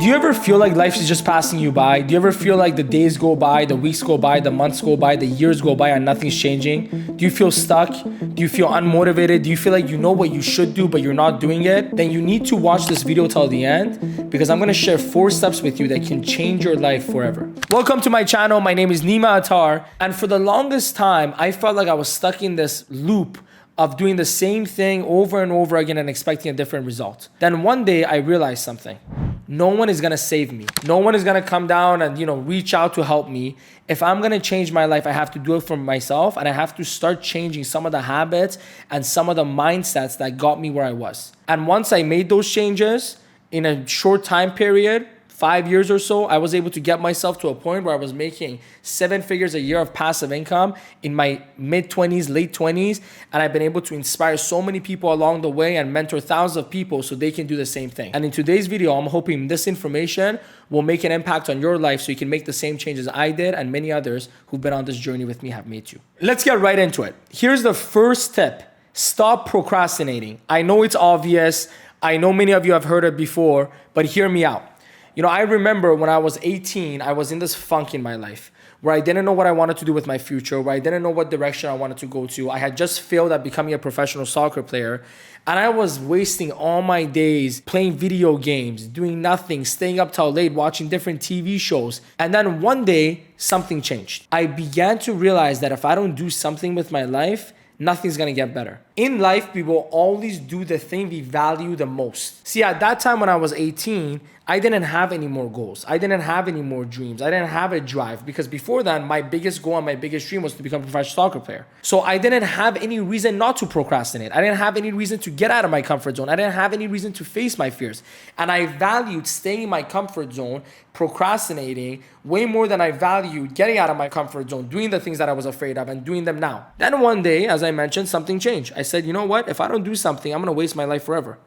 Do you ever feel like life is just passing you by? Do you ever feel like the days go by, the weeks go by, the months go by, the years go by and nothing's changing? Do you feel stuck? Do you feel unmotivated? Do you feel like you know what you should do but you're not doing it? Then you need to watch this video till the end because I'm gonna share 4 steps with you that can change your life forever. Welcome to my channel. My name is Nima Attar, and for the longest time, I felt like I was stuck in this loop of doing the same thing over and over again and expecting a different result. Then one day I realized something. No one is gonna save me. No one is gonna come down and reach out to help me. If I'm gonna change my life, I have to do it for myself, and I have to start changing some of the habits and some of the mindsets that got me where I was. And once I made those changes in a short time period, 5 years or so, I was able to get myself to a point where I was making 7 figures a year of passive income in my mid-20s, late 20s. And I've been able to inspire so many people along the way and mentor thousands of people so they can do the same thing. And in today's video, I'm hoping this information will make an impact on your life so you can make the same changes I did and many others who've been on this journey with me have made too. Let's get right into it. Here's the first tip. Stop procrastinating. I know it's obvious. I know many of you have heard it before, but hear me out. I remember when I was 18, I was in this funk in my life where I didn't know what I wanted to do with my future, where I didn't know what direction I wanted to go to. I had just failed at becoming a professional soccer player, and I was wasting all my days playing video games, doing nothing, staying up till late, watching different TV shows. And then one day, something changed. I began to realize that if I don't do something with my life, nothing's gonna get better. In life, we will always do the thing we value the most. See, at that time when I was 18, I didn't have any more goals. I didn't have any more dreams. I didn't have a drive because before that, my biggest goal and my biggest dream was to become a professional soccer player. So I didn't have any reason not to procrastinate. I didn't have any reason to get out of my comfort zone. I didn't have any reason to face my fears. And I valued staying in my comfort zone, procrastinating, way more than I valued getting out of my comfort zone, doing the things that I was afraid of and doing them now. Then one day, as I mentioned, something changed. I said, you know what? If I don't do something, I'm gonna waste my life forever.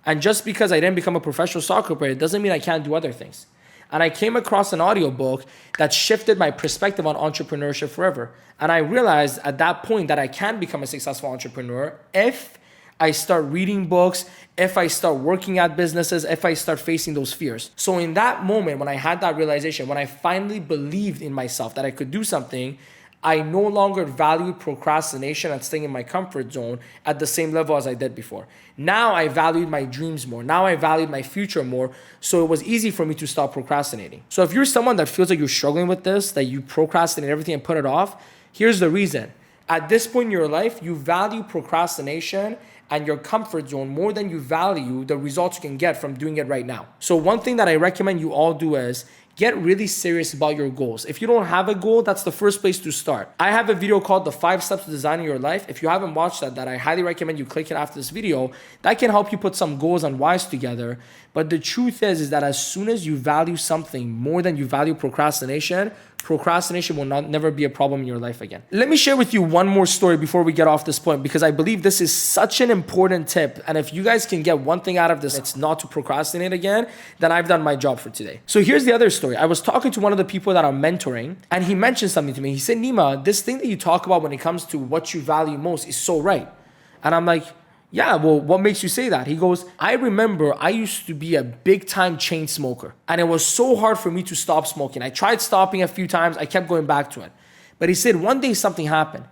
And just because I didn't become a professional soccer player doesn't mean I can't do other things. And I came across an audiobook that shifted my perspective on entrepreneurship forever. And I realized at that point that I can become a successful entrepreneur if I start reading books, if I start working at businesses, if I start facing those fears. So in that moment, when I had that realization, when I finally believed in myself that I could do something, I no longer valued procrastination and staying in my comfort zone at the same level as I did before. Now I valued my dreams more. Now I valued my future more. So it was easy for me to stop procrastinating. So if you're someone that feels like you're struggling with this, that you procrastinate everything and put it off, here's the reason. At this point in your life, you value procrastination and your comfort zone more than you value the results you can get from doing it right now. So one thing that I recommend you all do is get really serious about your goals. If you don't have a goal, that's the first place to start. I have a video called The 5 Steps to Designing Your Life. If you haven't watched that I highly recommend you click it after this video. That can help you put some goals and whys together. But the truth is that as soon as you value something more than you value procrastination will never be a problem in your life again. Let me share with you one more story before we get off this point, because I believe this is such an important tip. And if you guys can get one thing out of this, it's not to procrastinate again, then I've done my job for today. So here's the other story. I was talking to one of the people that I'm mentoring, and he mentioned something to me. He said, Nima, this thing that you talk about when it comes to what you value most is so right. And I'm like, yeah, well, what makes you say that? He goes, I remember I used to be a big time chain smoker, and it was so hard for me to stop smoking. I tried stopping a few times. I kept going back to it. But he said, one day something happened.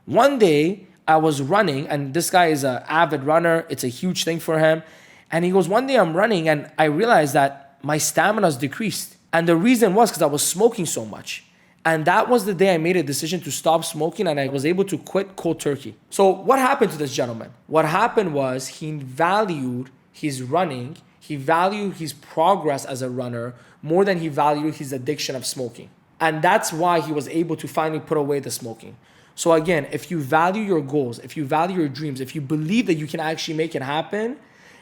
One day I was running, and this guy is an avid runner. It's a huge thing for him. And he goes, one day I'm running and I realized that my stamina's decreased. And the reason was because I was smoking so much. And that was the day I made a decision to stop smoking, and I was able to quit cold turkey. So what happened to this gentleman? What happened was he valued his running, he valued his progress as a runner more than he valued his addiction of smoking. And that's why he was able to finally put away the smoking. So again, if you value your goals, if you value your dreams, if you believe that you can actually make it happen,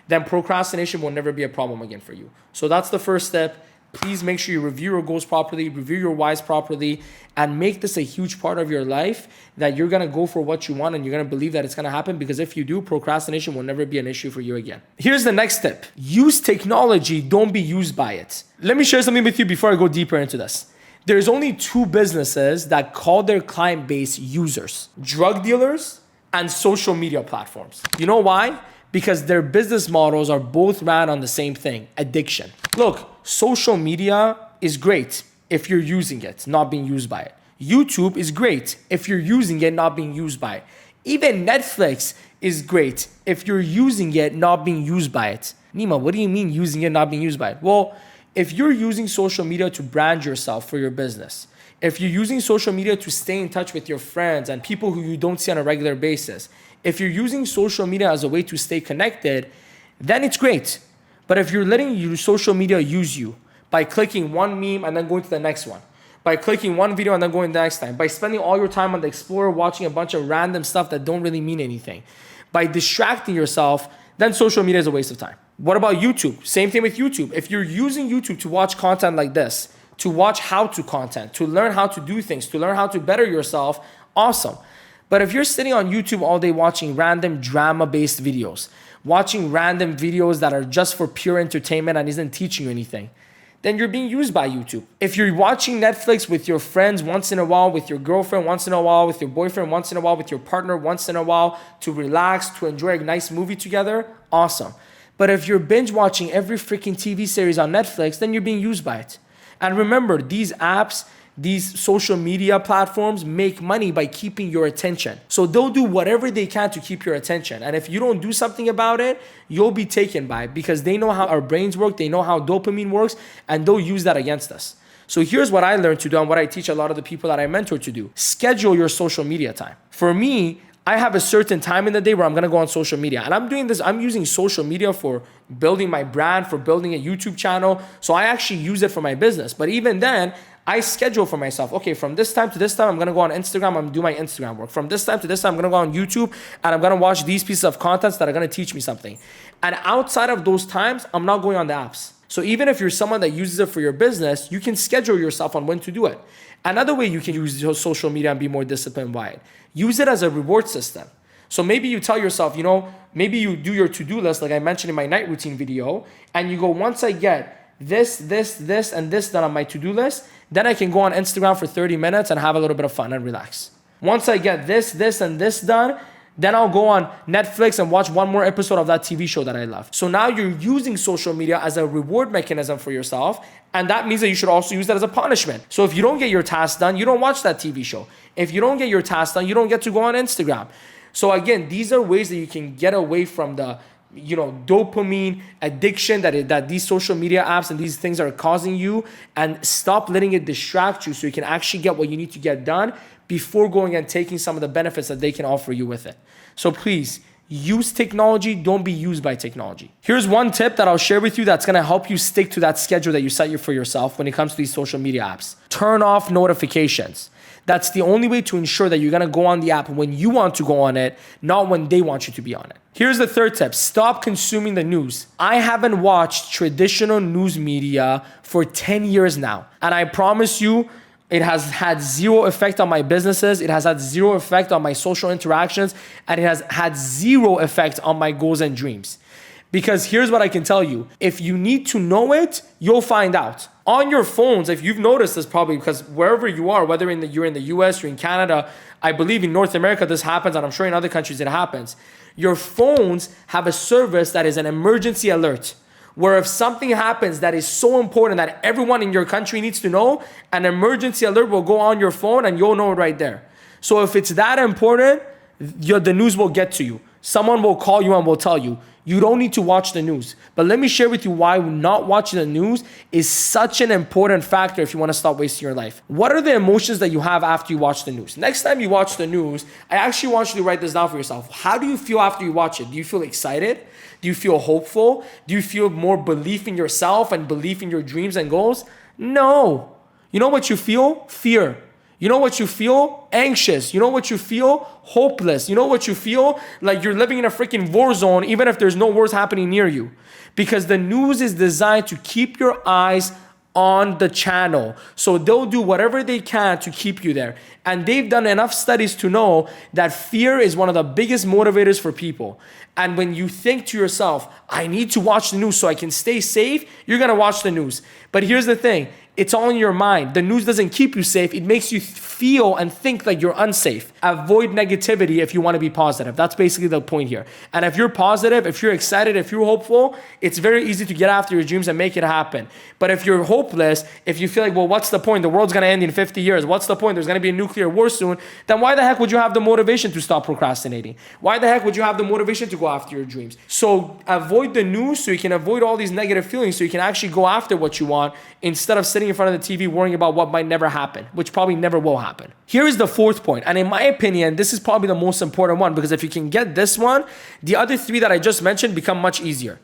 then procrastination will never be a problem again for you. So that's the first step. Please make sure you review your goals properly, review your whys properly, and make this a huge part of your life that you're going to go for what you want and you're going to believe that it's going to happen, because if you do, procrastination will never be an issue for you again. Here's the next tip. Use technology, don't be used by it. Let me share something with you before I go deeper into this. There's only 2 businesses that call their client base users: drug dealers and social media platforms. You know why? because their business models are both ran on the same thing, addiction. Look, social media is great if you're using it, not being used by it. YouTube is great if you're using it, not being used by it. Even Netflix is great if you're using it, not being used by it. Nima, what do you mean using it, not being used by it? Well, if you're using social media to brand yourself for your business, if you're using social media to stay in touch with your friends and people who you don't see on a regular basis, if you're using social media as a way to stay connected, then it's great. But if you're letting your social media use you by clicking one meme and then going to the next one, by clicking one video and then going the next time, by spending all your time on the Explorer watching a bunch of random stuff that don't really mean anything, by distracting yourself, then social media is a waste of time. What about YouTube? Same thing with YouTube. If you're using YouTube to watch content like this, to watch how-to content, to learn how to do things, to learn how to better yourself, awesome. But if you're sitting on YouTube all day watching random drama-based videos, watching random videos that are just for pure entertainment and isn't teaching you anything, then you're being used by YouTube. If you're watching Netflix with your friends once in a while, with your girlfriend once in a while, with your boyfriend once in a while, with your partner once in a while, to relax, to enjoy a nice movie together, awesome. But if you're binge watching every freaking TV series on Netflix, then you're being used by it. And remember, these apps, these social media platforms make money by keeping your attention. So they'll do whatever they can to keep your attention. And if you don't do something about it, you'll be taken by it because they know how our brains work, they know how dopamine works, and they'll use that against us. So here's what I learned to do and what I teach a lot of the people that I mentor to do. Schedule your social media time. For me, I have a certain time in the day where I'm gonna go on social media. And I'm doing this, I'm using social media for building my brand, for building a YouTube channel. So I actually use it for my business. But even then, I schedule for myself, okay, from this time to this time, I'm gonna go on Instagram, I'm gonna do my Instagram work. From this time to this time, I'm gonna go on YouTube and I'm gonna watch these pieces of content that are gonna teach me something. And outside of those times, I'm not going on the apps. So even if you're someone that uses it for your business, you can schedule yourself on when to do it. Another way you can use your social media and be more disciplined by it, use it as a reward system. So maybe you tell yourself, maybe you do your to-do list like I mentioned in my night routine video, and you go, once I get this, and this done on my to-do list, then I can go on Instagram for 30 minutes and have a little bit of fun and relax. Once I get this, and this done, then I'll go on Netflix and watch one more episode of that TV show that I love. So now you're using social media as a reward mechanism for yourself, and that means that you should also use that as a punishment. So if you don't get your task done, you don't watch that TV show. If you don't get your task done, you don't get to go on Instagram. So again, these are ways that you can get away from the dopamine addiction that these social media apps and these things are causing you, and stop letting it distract you so you can actually get what you need to get done before going and taking some of the benefits that they can offer you with it. So please, use technology, don't be used by technology. Here's one tip that I'll share with you that's gonna help you stick to that schedule that you set for yourself when it comes to these social media apps. Turn off notifications. That's the only way to ensure that you're gonna go on the app when you want to go on it, not when they want you to be on it. Here's the third tip, stop consuming the news. I haven't watched traditional news media for 10 years now. And I promise you, it has had zero effect on my businesses. It has had zero effect on my social interactions. And it has had zero effect on my goals and dreams. Because here's what I can tell you. If you need to know it, you'll find out. On your phones, if you've noticed this probably, because wherever you are, whether you're in the US, you're in Canada, I believe in North America this happens, and I'm sure in other countries it happens. Your phones have a service that is an emergency alert, where if something happens that is so important that everyone in your country needs to know, an emergency alert will go on your phone and you'll know it right there. So if it's that important, the news will get to you. Someone will call you and will tell you. You don't need to watch the news. But let me share with you why not watching the news is such an important factor if you want to stop wasting your life. What are the emotions that you have after you watch the news? Next time you watch the news, I actually want you to write this down for yourself. How do you feel after you watch it? Do you feel excited? Do you feel hopeful? Do you feel more belief in yourself and belief in your dreams and goals? No. You know what you feel? Fear. You know what you feel? Anxious. You know what you feel? Hopeless. You know what you feel? Like you're living in a freaking war zone even if there's no wars happening near you. Because the news is designed to keep your eyes on the channel. So they'll do whatever they can to keep you there. And they've done enough studies to know that fear is one of the biggest motivators for people. And when you think to yourself, I need to watch the news so I can stay safe, you're going to watch the news. But here's the thing. It's all in your mind. The news doesn't keep you safe. It makes you feel and think like you're unsafe. Avoid negativity if you want to be positive. That's basically the point here. And if you're positive, if you're excited, if you're hopeful, it's very easy to get after your dreams and make it happen. But if you're hopeless, if you feel like, well, what's the point? The world's going to end in 50 years. What's the point? There's going to be a nuclear war soon. Then why the heck would you have the motivation to stop procrastinating? Why the heck would you have the motivation to go after your dreams? So avoid the news so you can avoid all these negative feelings so you can actually go after what you want instead of sitting in front of the TV worrying about what might never happen, which probably never will happen. Here is the fourth point. And in my opinion, this is probably the most important one, because if you can get this one, the other three that I just mentioned become much easier.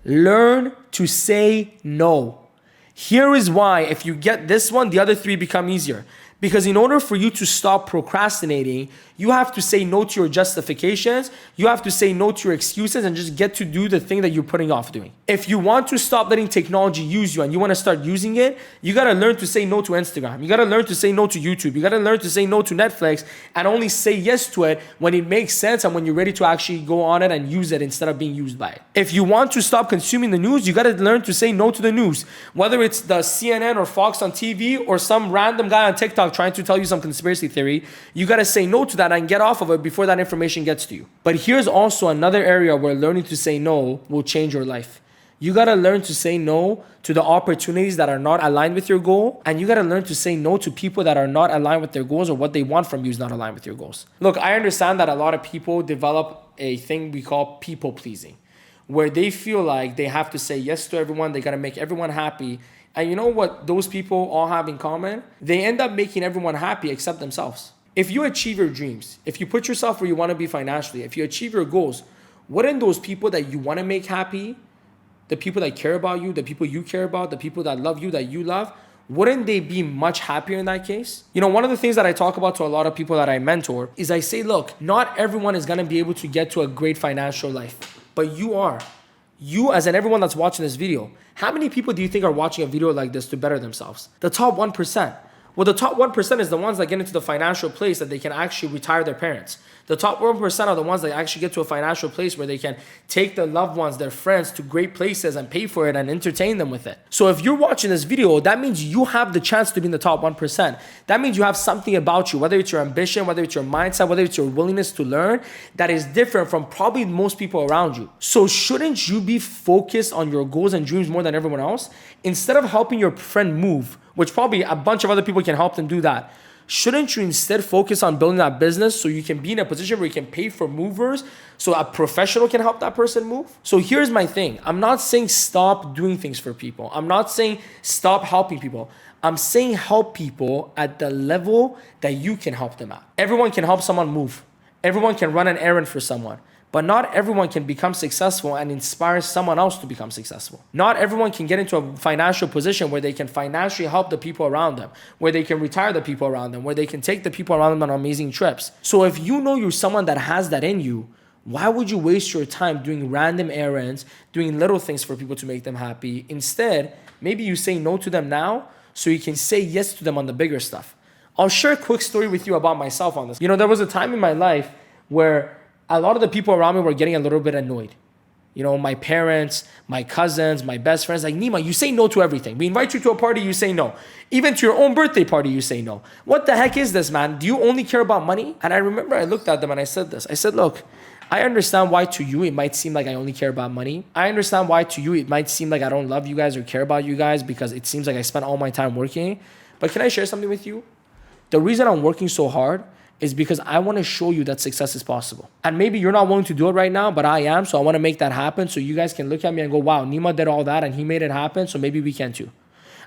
Learn to say no. Here is why if you get this one, the other three become easier. Because in order for you to stop procrastinating, you have to say no to your justifications. You have to say no to your excuses and just get to do the thing that you're putting off doing. If you want to stop letting technology use you and you want to start using it, you got to learn to say no to Instagram. You got to learn to say no to YouTube. You got to learn to say no to Netflix and only say yes to it when it makes sense and when you're ready to actually go on it and use it instead of being used by it. If you want to stop consuming the news, you got to learn to say no to the news. Whether it's the CNN or Fox on TV or some random guy on TikTok trying to tell you some conspiracy theory, you got to say no to that and get off of it before that information gets to you. But here's also another area where learning to say no will change your life. You got to learn to say no to the opportunities that are not aligned with your goal. And you got to learn to say no to people that are not aligned with their goals, or what they want from you is not aligned with your goals. Look, I understand that a lot of people develop a thing we call people pleasing, where they feel like they have to say yes to everyone. They got to make everyone happy. And you know what those people all have in common? They end up making everyone happy except themselves. If you achieve your dreams, if you put yourself where you want to be financially, if you achieve your goals, wouldn't those people that you want to make happy, the people that care about you, the people you care about, the people that love you, that you love, wouldn't they be much happier in that case? You know, one of the things that I talk about to a lot of people that I mentor is I say, look, not everyone is going to be able to get to a great financial life, but you are. You, as in everyone that's watching this video, how many people do you think are watching a video like this to better themselves? The top 1%. Well, the top 1% is the ones that get into the financial place that they can actually retire their parents. The top 1% are the ones that actually get to a financial place where they can take their loved ones, their friends to great places and pay for it and entertain them with it. So if you're watching this video, that means you have the chance to be in the top 1%. That means you have something about you, whether it's your ambition, whether it's your mindset, whether it's your willingness to learn, that is different from probably most people around you. So shouldn't you be focused on your goals and dreams more than everyone else? Instead of helping your friend move, which probably a bunch of other people can help them do that, shouldn't you instead focus on building that business so you can be in a position where you can pay for movers so a professional can help that person move? So here's my thing. I'm not saying stop doing things for people. I'm not saying stop helping people. I'm saying help people at the level that you can help them at. Everyone can help someone move. Everyone can run an errand for someone. But not everyone can become successful and inspire someone else to become successful. Not everyone can get into a financial position where they can financially help the people around them, where they can retire the people around them, where they can take the people around them on amazing trips. So if you know you're someone that has that in you, why would you waste your time doing random errands, doing little things for people to make them happy? Instead, maybe you say no to them now so you can say yes to them on the bigger stuff. I'll share a quick story with you about myself on this. You know, there was a time in my life where a lot of the people around me were getting a little bit annoyed. You know, my parents, my cousins, my best friends, like, Nima, you say no to everything. We invite you to a party, you say no. Even to your own birthday party, you say no. What the heck is this, man? Do you only care about money? And I remember I looked at them and I said this. I said, look, I understand why to you it might seem like I only care about money. I understand why to you it might seem like I don't love you guys or care about you guys because it seems like I spend all my time working. But can I share something with you? The reason I'm working so hard is because I want to show you that success is possible. And maybe you're not willing to do it right now, but I am. So I want to make that happen so you guys can look at me and go, wow, Nima did all that and he made it happen. So maybe we can too.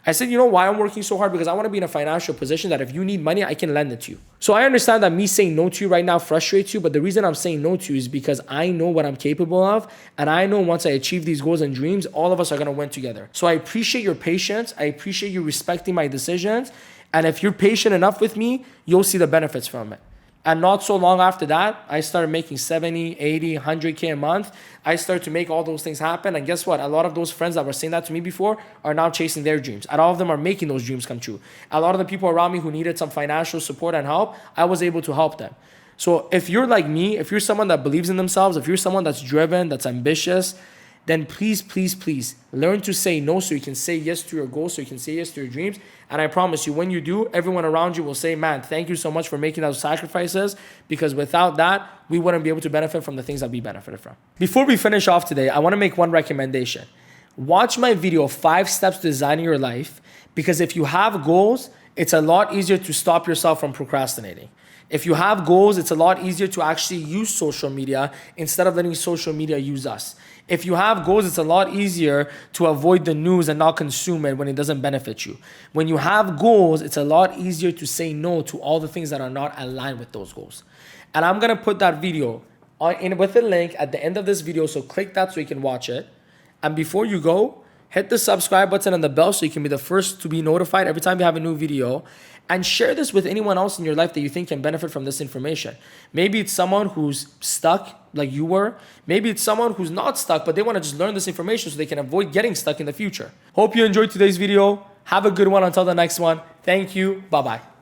I said, you know why I'm working so hard? Because I want to be in a financial position that if you need money, I can lend it to you. So I understand that me saying no to you right now frustrates you. But the reason I'm saying no to you is because I know what I'm capable of. And I know once I achieve these goals and dreams, all of us are going to win together. So I appreciate your patience. I appreciate you respecting my decisions. And if you're patient enough with me, you'll see the benefits from it. And not so long after that, I started making 70, 80, 100K a month. I started to make all those things happen. And guess what? A lot of those friends that were saying that to me before are now chasing their dreams. And all of them are making those dreams come true. A lot of the people around me who needed some financial support and help, I was able to help them. So if you're like me, if you're someone that believes in themselves, if you're someone that's driven, that's ambitious, then please, please, please learn to say no so you can say yes to your goals, so you can say yes to your dreams. And I promise you, when you do, everyone around you will say, man, thank you so much for making those sacrifices, because without that, we wouldn't be able to benefit from the things that we benefited from. Before we finish off today, I want to make one recommendation. Watch my video, 5 Steps to Designing Your Life, because if you have goals, it's a lot easier to stop yourself from procrastinating. If you have goals, it's a lot easier to actually use social media instead of letting social media use us. If you have goals, it's a lot easier to avoid the news and not consume it when it doesn't benefit you. When you have goals, it's a lot easier to say no to all the things that are not aligned with those goals. And I'm going to put that video with a link at the end of this video, so click that so you can watch it. And before you go, hit the subscribe button and the bell so you can be the first to be notified every time you have a new video. And share this with anyone else in your life that you think can benefit from this information. Maybe it's someone who's stuck like you were. Maybe it's someone who's not stuck, but they want to just learn this information so they can avoid getting stuck in the future. Hope you enjoyed today's video. Have a good one until the next one. Thank you. Bye-bye.